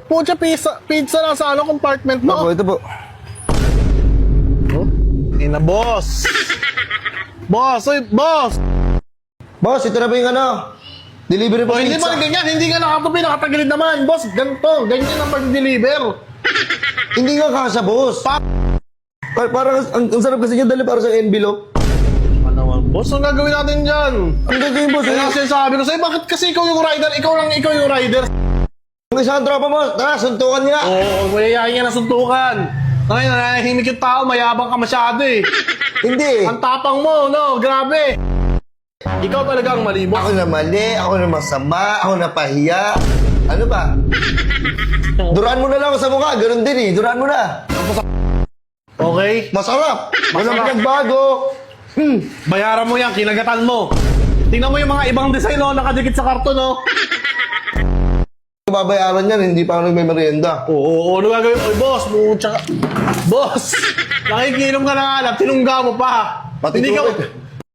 Pucha, pizza na sa compartment mo. Opo, ito po. Ina, boss. Boss, oy, boss. Boss, ito na po yung ano. Delivery po Hindi pizza. pa ganyan, hindi ka nakatupi, nakatagilid naman. Boss, ganito, ganyan ang pag-deliver. Hindi nga kasha, boss. Parang ang sarap kasi niya dali para sa envelope. Ano naman, boss, ang gagawin natin dyan? Ang gagawin, boss. Kaya kasi sabi ko sa'yo, bakit kasi ikaw yung rider? Ikaw yung rider. Ang isang tropa, boss. Tara, suntukan niya. Oo, mayayain nga na suntukan. Ngayon, nanahimik yung tao, mayabang ka masyado eh. Hindi. Ang tapang mo, no? Grabe. Ikaw talaga ang mali, boss. Ako na mali, ako na masama, ako na pahiya. Ano ba? Duraan mo na lang ako sa mukha, ganun din eh. Duraan mo na. Okay? Masarap. Walang Masarap. pinagbago. Bayaran mo yan, kinagatan mo. Tingnan mo yung mga ibang design, no? Nakadikit sa karton, no? Babayaran yan, hindi pa ako nagme-merienda. Oo, ano gagawin? Oy, boss, mucha ka. Boss, nakikinom ka na nga lang, tinungga mo pa. Pati Hindi ka, tubig.